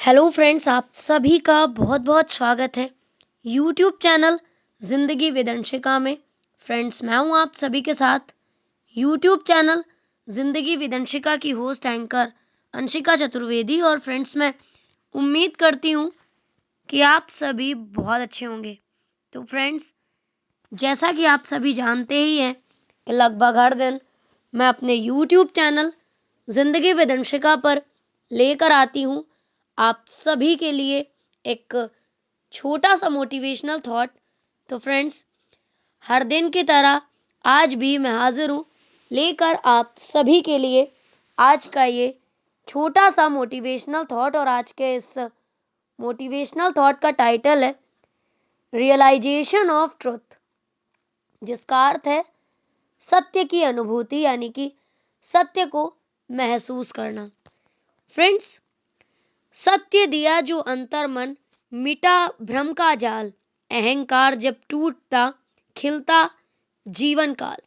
Hello friends, आप सभी का बहुत बहुत स्वागत है यूट्यूब चैनल जिंदगी विद अंशिका में। फ्रेंड्स, मैं हूं आप सभी के साथ यूट्यूब चैनल जिंदगी विद अंशिका की होस्ट एंकर अंशिका चतुर्वेदी। और फ्रेंड्स, मैं उम्मीद करती हूं कि आप सभी बहुत अच्छे होंगे। तो फ्रेंड्स, जैसा कि आप सभी जानते ही हैं कि लगभग हर दिन मैं अपने यूट्यूब चैनल जिंदगी विद अंशिका पर लेकर आती हूं आप सभी के लिए एक छोटा सा मोटिवेशनल थॉट। तो फ्रेंड्स, हर दिन की तरह आज भी मैं हाजिर हूँ लेकर आप सभी के लिए आज का ये छोटा सा मोटिवेशनल थॉट। और आज के इस मोटिवेशनल थॉट का टाइटल है रियलाइजेशन ऑफ ट्रुथ, जिसका अर्थ है सत्य की अनुभूति, यानी कि सत्य को महसूस करना। फ्रेंड्स, सत्य दिया जो अंतर्मन, मिटा भ्रम का जाल, अहंकार जब टूटता खिलता जीवन काल।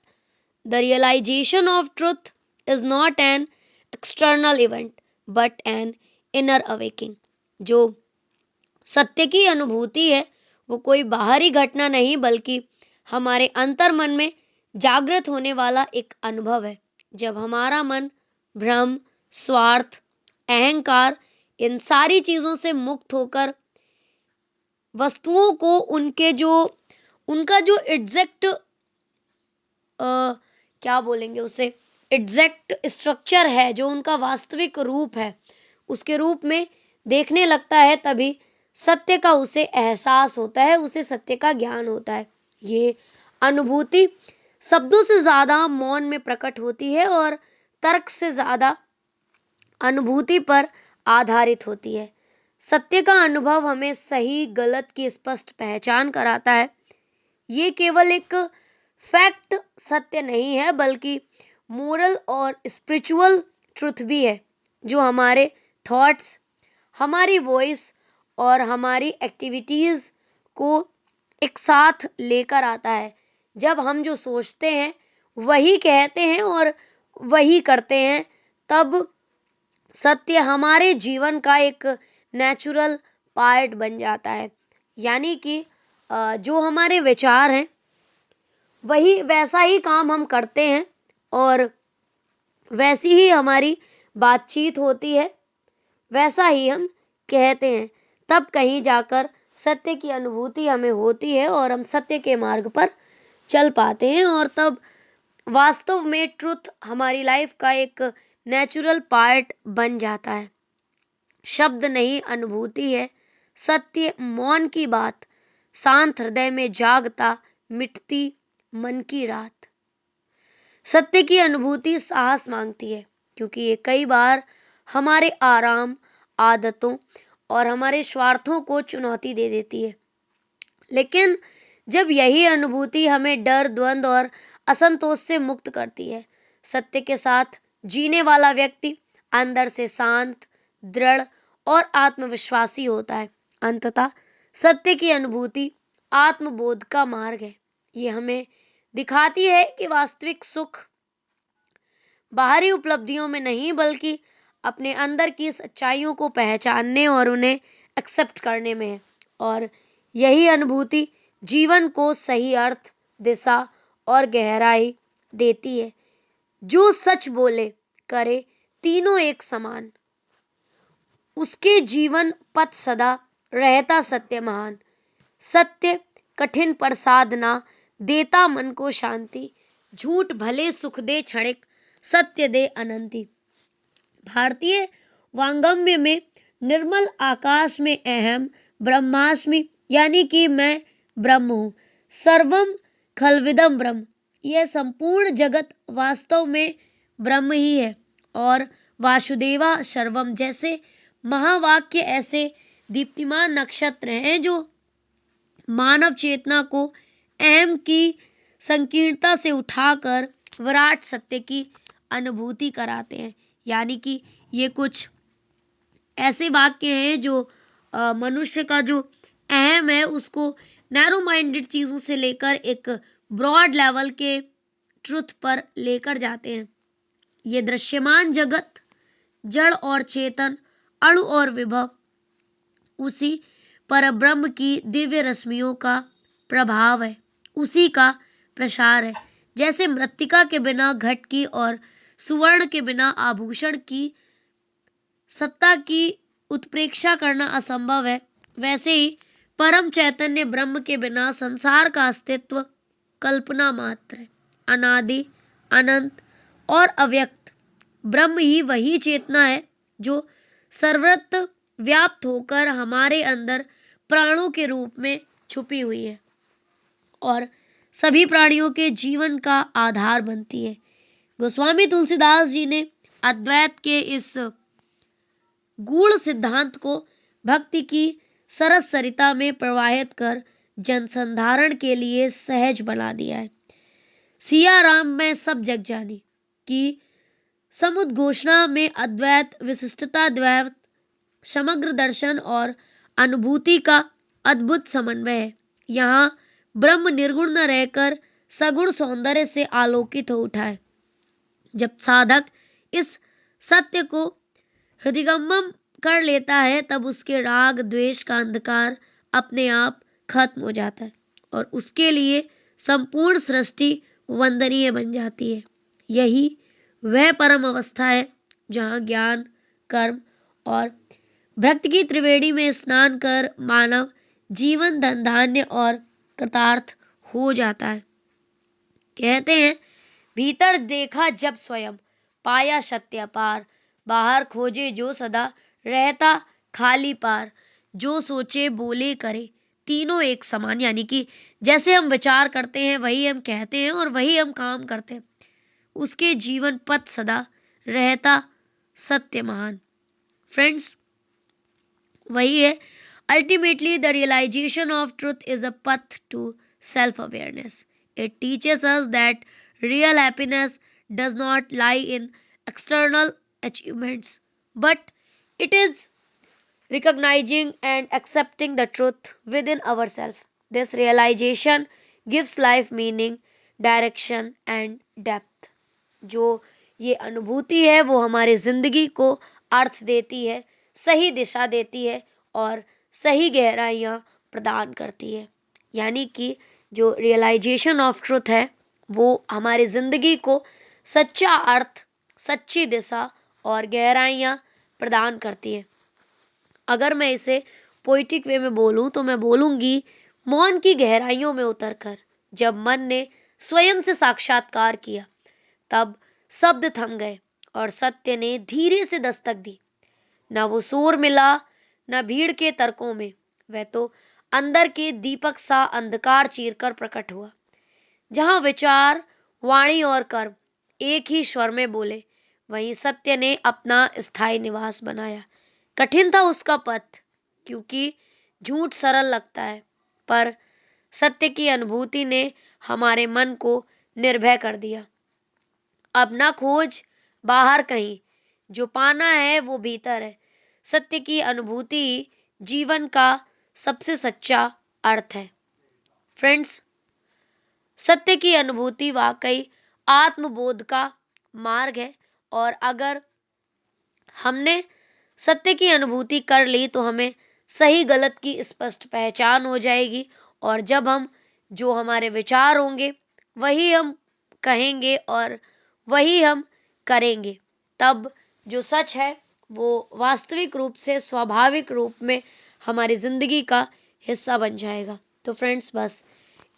The realisation of truth is not an external event but an inner awakening. जो सत्य की अनुभूति है वो कोई बाहरी घटना नहीं बल्कि हमारे अंतर्मन में जागृत होने वाला एक अनुभव है। जब हमारा मन भ्रम, स्वार्थ, अहंकार, इन सारी चीजों से मुक्त होकर वस्तुओं को उनका जो एग्जैक्ट क्या बोलेंगे उसे, एग्जैक्ट स्ट्रक्चर है, जो उनका वास्तविक रूप है, उसके रूप में देखने लगता है, तभी सत्य का उसे एहसास होता है, उसे सत्य का ज्ञान होता है। ये अनुभूति शब्दों से ज्यादा मौन में प्रकट होती है और तर्क से ज्यादा अनुभूति पर आधारित होती है। सत्य का अनुभव हमें सही गलत की स्पष्ट पहचान कराता है। ये केवल एक फैक्ट सत्य नहीं है बल्कि मोरल और स्पिरिचुअल ट्रुथ भी है, जो हमारे थॉट्स, हमारी वॉइस और हमारी एक्टिविटीज को एक साथ लेकर आता है। जब हम जो सोचते हैं वही कहते हैं और वही करते हैं, तब सत्य हमारे जीवन का एक नेचुरल पार्ट बन जाता है। यानी कि जो हमारे विचार हैं वही वैसा ही काम हम करते हैं और वैसी ही हमारी बातचीत होती है, वैसा ही हम कहते हैं। तब कहीं जाकर सत्य की अनुभूति हमें होती है और हम सत्य के मार्ग पर चल पाते हैं, और तब वास्तव में ट्रुथ हमारी लाइफ का एक नेचुरल पार्ट बन जाता है। शब्द नहीं, अनुभूति है सत्य, मौन की बात, शांत हृदय में जागता मिटती मन की रात। सत्य की अनुभूति साहस मांगती है, क्योंकि ये कई बार हमारे आराम, आदतों और हमारे स्वार्थों को चुनौती दे देती है। लेकिन जब यही अनुभूति हमें डर, द्वंद्व और असंतोष से मुक्त करती है, सत्य के साथ जीने वाला व्यक्ति अंदर से शांत, दृढ़ और आत्मविश्वासी होता है। अंततः सत्य की अनुभूति आत्मबोध का मार्ग है। ये हमें दिखाती है कि वास्तविक सुख बाहरी उपलब्धियों में नहीं बल्कि अपने अंदर की सच्चाइयों को पहचानने और उन्हें एक्सेप्ट करने में है। और यही अनुभूति जीवन को सही अर्थ, दिशा और गहराई देती है। जो सच बोले, करे तीनों एक समान, उसके जीवन पथ सदा रहता सत्य महान। सत्य कठिन पर साधना देता मन को शांति, झूठ भले सुख दे क्षणिक, सत्य दे अनंती। भारतीय वांगम्य में निर्मल आकाश में अहम ब्रह्मास्मि, यानी कि मैं ब्रह्म हूं, सर्वम खलविदम ब्रह्म, यह संपूर्ण जगत वास्तव में ब्रह्म ही है। और वासुदेवा सर्वम जैसे महावाक्य ऐसे दीप्तिमान नक्षत्र हैं जो मानव चेतना को अहम की संकीर्णता से उठाकर विराट सत्य की अनुभूति कराते हैं। यानी कि ये कुछ ऐसे वाक्य हैं जो मनुष्य का जो अहम है उसको नैरो माइंडेड चीजों से लेकर एक ब्रॉड लेवल के ट्रुथ पर लेकर जाते हैं। ये दृश्यमान जगत, जड़ और चेतन, अणु और विभव, उसी परब्रह्म की दिव्य रश्मियों का प्रभाव है, उसी का प्रसार है। जैसे मृत्तिका के बिना घट की और सुवर्ण के बिना आभूषण की सत्ता की उत्प्रेक्षा करना असंभव है, वैसे ही परम चैतन्य ब्रह्म के बिना संसार का अस्तित्व कल्पना मात्र है। अनादि, अनंत और अव्यक्त ब्रह्म ही वही चेतना है जो सर्वत्र व्याप्त होकर हमारे अंदर प्राणों के रूप में छुपी हुई है और सभी प्राणियों के जीवन का आधार बनती है। गोस्वामी तुलसीदास जी ने अद्वैत के इस गूढ़ सिद्धांत को भक्ति की सरस सरिता में प्रवाहित कर जनसंधारण के लिए सहज बना दिया है। सिया राम में सब जग जानी की समुद्घोषणा में अद्वैत, विशिष्टता, द्वैत, समग्र दर्शन और अनुभूति का अद्भुत समन्वय है। यहाँ ब्रह्म निर्गुण न रहकर सगुण सौंदर्य से आलोकित हो उठा है। जब साधक इस सत्य को हृदयंगम कर लेता है तब उसके राग द्वेष का अंधकार अपने आप खत्म हो जाता है और उसके लिए संपूर्ण सृष्टि वंदनीय बन जाती है। यही वह परम अवस्था है जहाँ ज्ञान, कर्म और भक्ति की त्रिवेणी में स्नान कर मानव जीवन धन धान्य और कृतार्थ हो जाता है। कहते हैं, भीतर देखा जब स्वयं पाया सत्य पार, बाहर खोजे जो सदा रहता खाली पार, जो सोचे बोले करे तीनों एक समान। यानी कि जैसे हम विचार करते हैं वही हम कहते हैं और वही हम काम करते हैं, उसके जीवन पथ सदा रहता सत्य महान। फ्रेंड्स, वही है, ultimately the realisation of truth is a path to self awareness. It teaches us that real happiness does not lie in external achievements, but it is recognizing and accepting the truth within ourselves. This realization gives life meaning, direction and depth. जो ये अनुभूति है वो हमारे जिंदगी को अर्थ देती है, सही दिशा देती है और सही गहराइयाँ प्रदान करती है। यानी कि जो रियलाइजेशन ऑफ ट्रुथ है वो हमारी जिंदगी को सच्चा अर्थ, सच्ची दिशा और गहराइयाँ प्रदान करती है। अगर मैं इसे पोइटिक वे में बोलूं तो मैं बोलूंगी, मौन की गहराइयों में उतरकर जब मन ने स्वयं से साक्षात्कार किया तब शब्द थम गए और सत्य ने धीरे से दस्तक दी। न वो शोर मिला न भीड़ के तर्कों में, वह तो अंदर के दीपक सा अंधकार चीरकर प्रकट हुआ। जहां विचार, वाणी और कर्म एक ही स्वर में बोले, वहीं सत्य ने अपना स्थायी निवास बनाया। कठिन था उसका पथ, क्योंकि झूठ सरल लगता है, पर सत्य की अनुभूति ने हमारे मन को निर्भय कर दिया। अब न खोज बाहर कहीं, जो पाना है वो भीतर है। सत्य की अनुभूति जीवन का सबसे सच्चा अर्थ है। फ्रेंड्स, सत्य की अनुभूति वाकई आत्मबोध का मार्ग है और अगर हमने सत्य की अनुभूति कर ली तो हमें सही गलत की स्पष्ट पहचान हो जाएगी और जब हम जो हमारे विचार होंगे वही हम कहेंगे और वही हम करेंगे, तब जो सच है वो वास्तविक रूप से स्वाभाविक रूप में हमारी जिंदगी का हिस्सा बन जाएगा। तो फ्रेंड्स, बस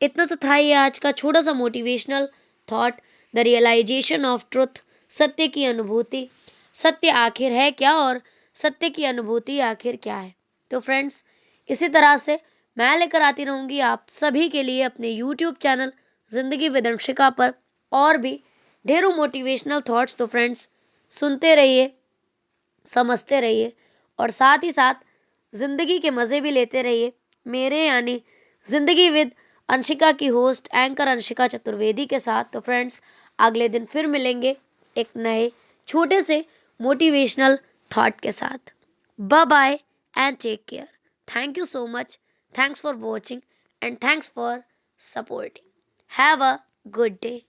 इतना तो था ये आज का छोटा सा motivational thought, the realisation of truth, सत्य की अनुभूति। सत्य आखिर है क्या और सत्य की अनुभूति आखिर क्या है। तो फ्रेंड्स, इसी तरह से मैं लेकर आती रहूंगी आप सभी के लिए अपने यूट्यूब चैनल जिंदगी विद अंशिका पर और भी ढेरों मोटिवेशनल थॉट्स। तो फ्रेंड्स, सुनते रहिए, समझते रहिए और साथ ही साथ जिंदगी के मजे भी लेते रहिए मेरे यानी जिंदगी विद अंशिका की होस्ट एंकर अंशिका चतुर्वेदी के साथ। तो फ्रेंड्स, अगले दिन फिर मिलेंगे एक नए छोटे से मोटिवेशनल थॉट के साथ। Bye bye and take care. Thank you so much. Thanks for watching and thanks for supporting. Have a good day.